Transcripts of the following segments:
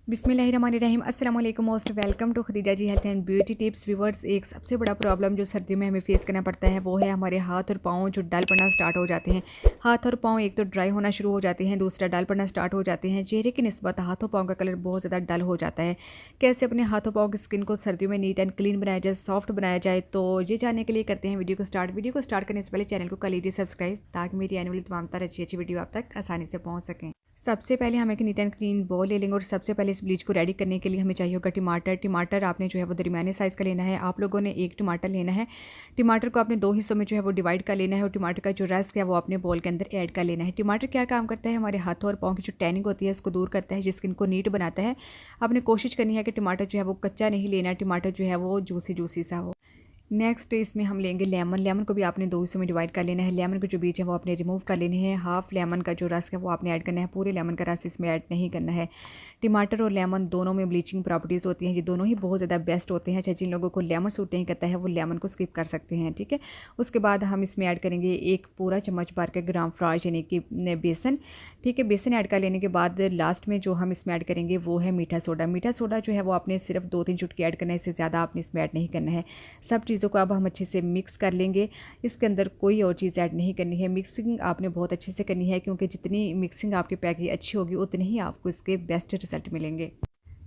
बिस्मिल्लाहिर्रहमानिर्रहीम अस्सलाम वालेकुम most welcome to Khadija ji health and beauty tips viewers. एक सबसे बड़ा प्रॉब्लम जो सर्दियों में हमें फेस करना पड़ता है वो है हमारे हाथ और पाँव जो डल पड़ना स्टार्ट हो जाते हैं। हाथ और पाँव एक तो ड्राई होना शुरू हो जाते हैं, दूसरा डल पड़ना स्टार्ट हो जाते हैं। चेहरे की निस्बत हाथों पाँव का कलर बहुत ज़्यादा डल हो जाता है। कैसे अपने हाथों पाँव की स्किन को सर्दियों में नीट एंड क्लीन बनाया जाए, सॉफ्ट बनाया जाए, तो ये जानने के लिए करते हैं वीडियो को स्टार्ट करने से पहले चैनल को कर लीजिए सब्सक्राइब, ताकि मेरी आने वाली तमाम तरह अच्छी वीडियो आप तक आसानी से पहुँच सकें। सबसे पहले हम एक नीट एंड क्लीन बॉल ले लेंगे और सबसे पहले इस ब्लीच को रेडी करने के लिए हमें चाहिए होगा टमाटर आपने जो है वो दरमियाने साइज़ का लेना है। आप लोगों ने एक टमाटर लेना है। टमाटर को आपने दो हिस्सों में जो है वो डिवाइड कर लेना है और टमाटर का जो रस है वो अपने बॉल के अंदर ऐड कर लेना है। टमाटर क्या काम करता है, हमारे हाथों और पाँव की जो टैनिंग होती है इसको दूर करता है, जिसकी इनको नीट बनाता है। आपने कोशिश करनी है कि टमाटर जो है वो कच्चा नहीं लेना, टमाटर जो है वो जूसी सा हो। नेक्स्ट इसमें हम लेंगे लेमन को भी आपने दो हिस्सों में डिवाइड कर लेना है। लेमन के जो बीज है वो आपने रिमूव कर लेने हैं। हाफ लेमन का जो रस है वो आपने ऐड करना है, पूरे लेमन का रस इसमें ऐड नहीं करना है। टमाटर और लेमन दोनों में ब्लीचिंग प्रॉपर्टीज़ होती हैं, ये दोनों ही बहुत ज़्यादा बेस्ट होते हैं। अच्छा, जिन लोगों को लेमन सूट नहीं करता है वो लेमन को स्किप कर सकते हैं, ठीक है। उसके बाद हम इसमें ऐड करेंगे एक पूरा चम्मच भर के ग्राम फ्राई यानी कि बेसन, ठीक है। बेसन ऐड कर लेने के बाद लास्ट में जो हम इसमें ऐड करेंगे वो है मीठा सोडा। मीठा सोडा जो है वो आपने सिर्फ 2-3 चुटकी ऐड करना है, इससे ज़्यादा आपने इसमें ऐड नहीं करना है। सब चीज़ों को अब हम अच्छे से मिक्स कर लेंगे। इसके अंदर कोई और चीज़ ऐड नहीं करनी है। मिक्सिंग आपने बहुत अच्छे से करनी है, क्योंकि जितनी मिक्सिंग आपकी पैक की अच्छी होगी उतनी ही आपको इसके बेस्ट रिजल्ट मिलेंगे।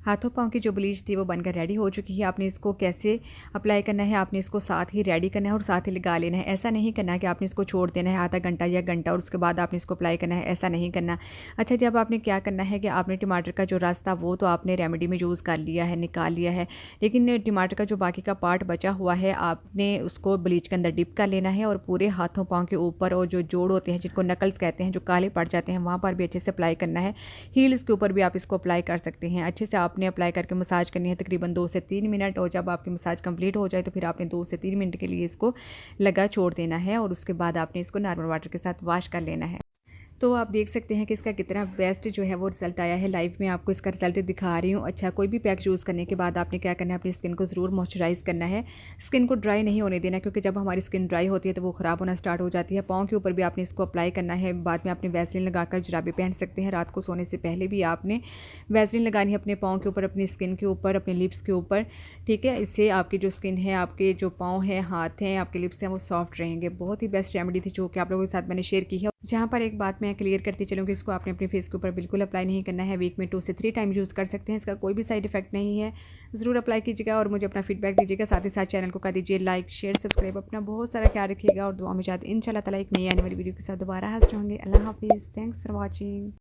हाथों पाँव की जो ब्लीच थी वो बनकर रेडी हो चुकी है। आपने इसको कैसे अप्लाई करना है, आपने इसको साथ ही रेडी करना है और साथ ही लगा लेना है। ऐसा नहीं करना है कि आपने इसको छोड़ देना है आधा घंटा या घंटा और उसके बाद आपने इसको अप्लाई करना है, ऐसा नहीं करना। अच्छा, जब आपने क्या करना है कि आपने टमाटर का जो रस था वो तो आपने रेमेडी में यूज़ कर लिया है, निकाल लिया है, लेकिन टमाटर का जो बाकी का पार्ट बचा हुआ है आपने उसको ब्लीच के अंदर डिप कर लेना है और पूरे हाथों पाँव के ऊपर और जो जोड़ होते हैं जिनको नकल्स कहते हैं, जो काले पड़ जाते हैं, वहाँ पर भी अच्छे से अप्लाई करना है। हील्स के ऊपर भी आप इसको अप्लाई कर सकते हैं। अच्छे से आपने अप्लाई करके मसाज करनी है तकरीबन 2 से 3 मिनट, और जब आपकी मसाज कंप्लीट हो जाए तो फिर आपने 2 से 3 मिनट के लिए इसको लगा छोड़ देना है और उसके बाद आपने इसको नॉर्मल वाटर के साथ वॉश कर लेना है। तो आप देख सकते हैं कि इसका कितना बेस्ट जो है वो रिज़ल्ट आया है। लाइव में आपको इसका रिज़ल्ट दिखा रही हूँ। अच्छा, कोई भी पैक यूज़ करने के बाद आपने क्या करना है, अपनी स्किन को ज़रूर मॉइस्चराइज़ करना है। स्किन को ड्राई नहीं होने देना, क्योंकि जब हमारी स्किन ड्राई होती है तो वो ख़राब होना स्टार्ट हो जाती है। पाँव के ऊपर भी आपने इसको अप्लाई करना है। बाद में आपने वैसलीन लगाकर जुराबें पहन सकते हैं। रात को सोने से पहले भी आपने वैसलीन लगानी है अपने पाँव के ऊपर, अपनी स्किन के ऊपर, अपने लिप्स के ऊपर, ठीक है। इससे आपकी जो स्किन है, आपके जो पाँव हैं, हाथ हैं, आपके लिप्स हैं, वो सॉफ्ट रहेंगे। बहुत ही बेस्ट रेमेडी थी जो कि आप लोगों के साथ मैंने शेयर की है। जहाँ पर एक बात मैं क्लियर करती चलूँ कि इसको आपने अपने फेस के ऊपर बिल्कुल अप्लाई नहीं करना है। वीक में 2 से 3 टाइम यूज़ कर सकते हैं, इसका कोई भी साइड इफेक्ट नहीं है। ज़रूर अप्लाई कीजिएगा और मुझे अपना फीडबैक दीजिएगा। साथ ही साथ चैनल को कर दीजिए लाइक, शेयर, सब्सक्राइब। अपना बहुत सारा ख्याल रखिएगा और दुआ में चाहते इंशाल्लाह ताला एक नई आने वाली वीडियो के साथ दोबारा हाजिर होंगे। अल्लाह हाफिज़, थैंक्स फॉर वॉचिंग।